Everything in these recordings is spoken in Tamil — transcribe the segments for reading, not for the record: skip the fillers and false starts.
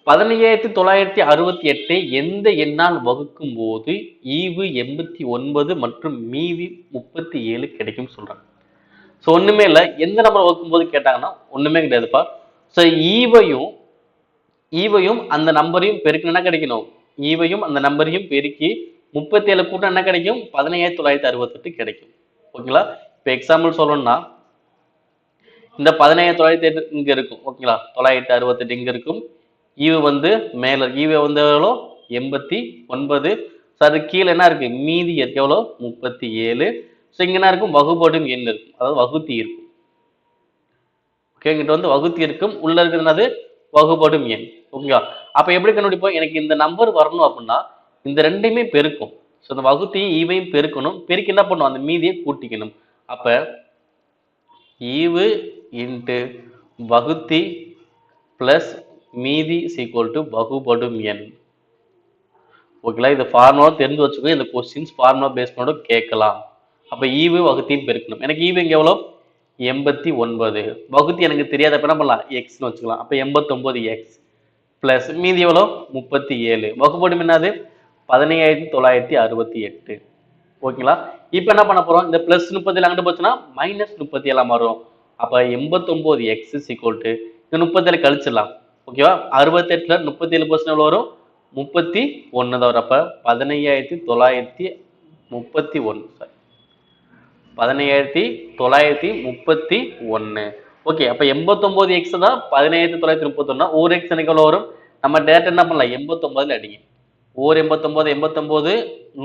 15968 எந்த எண்ணால் வகுக்கும் போது ஈவு 89 மற்றும் மீதி 37 கிடைக்கும் சொல்றாங்க. ஸோ ஒண்ணுமே இல்லை, எந்த நம்பர் வகுக்கும் போது கேட்டாங்கன்னா ஒண்ணுமே கிடையாதுப்பா. ஸோ ஈவையும் அந்த நம்பரையும் பெருக்கணும், என்ன கிடைக்கணும்? ஈவையும் அந்த நம்பரையும் பெருக்கி 37 கூட்டம் என்ன கிடைக்கும்? 15968 கிடைக்கும். ஓகேங்களா? இப்போ எக்ஸாம்பிள் சொல்லணும்னா இந்த 15908 இங்க இருக்கும். ஓகேங்களா? 968 இங்க இருக்கும். ஈவு வந்து மேல ஈவு வந்து எவ்வளோ? 89. ஸோ அது கீழே என்ன இருக்கு? மீதி இருக்கு எவ்வளோ? 37. ஸோ இங்க என்ன இருக்கும்? வகுபடும் எண் இருக்கும், அதாவது வகுத்தி இருக்கும். ஓகே, இங்கிட்ட வந்து வகுத்தி இருக்கும், உள்ள இருக்கிறது வகுபடும் எண். ஓகேங்களா? அப்ப எப்படி கண்டுபிடிப்போம்? எனக்கு இந்த நம்பர் வரணும் அப்படின்னா இந்த ரெண்டையுமே பெருக்கும். ஸோ இந்த வகுத்தியும் ஈவையும் பெருக்கணும். பெருக்கி என்ன பண்ணும்? அந்த மீதியை கூட்டிக்கணும். அப்ப ஈவு இன்ட்டு வகுத்தி பிளஸ் மீதி ஈக்குவல் டு வகுபடும் எண். ஓகேங்களா? இந்த ஃபார்முலா தெரிஞ்சு வச்சுக்கோ. இந்த கொஸ்டின்ஸ் ஃபார்முலா பேஸ் பண்ணோட கேட்கலாம். அப்ப ஈவு வகுத்தியும் பெருக்கணும். எனக்கு ஈவு இங்க எவ்வளோ? 89. வகுத்தி எனக்கு தெரியாத, அப்ப என்ன பண்ணலாம்? எக்ஸ்னு வச்சுக்கலாம். அப்ப 89x பிளஸ் மீதி எவ்வளோ? 37. வகுபடும் என்னது? 15968. ஓகேங்களா? இப்ப என்ன பண்ண போறோம்? இந்த பிளஸ் 37 அங்கிட்டு போச்சுன்னா மைனஸ் 37 மாறும். அப்ப 89x ஈக்குவல் டு இந்த 37 கழிச்சிடலாம். ஓகேவா? 68ல 37% எவ்வளவு வரும்? 31 தான் வரும். அப்ப 15931. 15931. ஓகே, அப்ப 89x தான் 15931. ஒரு எக்ஸ் எனக்கு எவ்வளவு வரும்? நம்ம டேரக்டா என்ன பண்ணலாம்? 89ல அடிங்க. ஒரு 89 89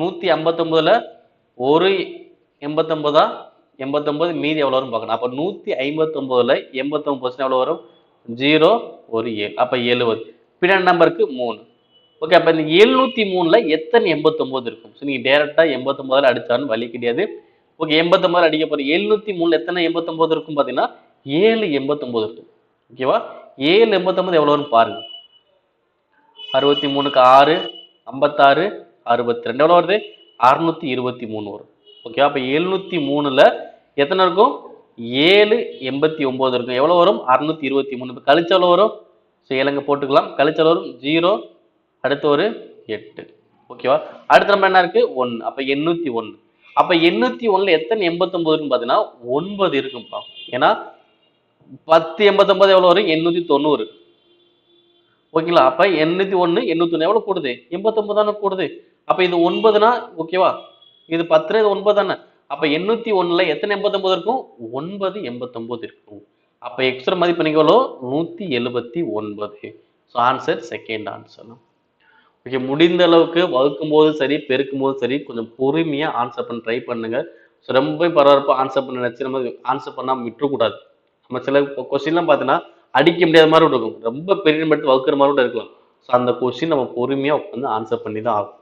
159ல ஒரு 89 89 மீதி எவ்வளவு வரும் பார்க்கணும். அப்ப 159ல 89% எவ்வளவு வரும்? 0 ஒரு 7. அப்ப 70. பின்னாடி நம்பருக்கு 3. ஓகே, அப்ப இந்த 703ல எத்தனை 89 இருக்கும்? ஸோ நீங்க டேரக்டா 89ல அடிச்சாலும் வழி கிடையாது. ஓகே, 89 அடிக்க போறோம். 703ல எத்தனை 89 இருக்கும் பாத்தீங்கன்னா 7 89 இருக்கும். ஓகேவா? 7 89 எவ்வளவு வரும் பாருங்க. 63க்கு 6 56 62 எவ்வளவு வருது? 623 வரும். ஓகேவா? அப்ப 703ல எத்தனை இருக்கும்? 7 89 இருக்கும். எவ்வளவு வரும்? 623. இப்ப கழிச்சு எவ்வளவு வரும்? ஸோ 7 போட்டுக்கலாம். கழிச்சு எவ்வளவு வரும்? 0. அடுத்து ஒரு 8. ஓகேவா? அடுத்த நம்ம என்ன இருக்கு? 1. அப்ப 801. அப்ப 801ல எத்தனை 89 இருக்குன்னு பாத்தீங்கன்னா 9 இருக்கும்பா. ஏன்னா 10 89 எவ்வளவு வரும்? 890. ஓகேங்களா? அப்ப 801 801 எவ்வளவு கூடுது? 89 தானே கூடுது. அப்ப இது 9னா ஓகேவா? இது 10 இது 9 தானே. அப்ப 801ல எத்தனை 89 இருக்கும்? 9 89 இருக்கும். அப்ப எக்ஸ்ட்ரா மதிப்பு நீங்க எவ்வளோ? 179. So answer second answer. Okay, முடிந்த அளவுக்கு வகுக்கும் போது சரி பெருக்கும் போது சரி கொஞ்சம் பொறுமையா ஆன்சர் பண்ண ட்ரை பண்ணுங்க. ஸோ ரொம்ப பரபரப்பா ஆன்சர் பண்ண நினைச்சு நம்ம ஆன்சர் பண்ணாம விட்டுறக்கூடாது. நம்ம சில கொஸ்டின்லாம் பார்த்தீங்கன்னா அடிக்க முடியாத மாதிரி இருக்கும், ரொம்ப பெரிய மட்டும் வகுக்கிற மாதிரி கூட இருக்கலாம். ஸோ அந்த கொஸ்டின் நம்ம பொறுமையா உட்காந்து ஆன்சர் பண்ணி தான் ஆகும்.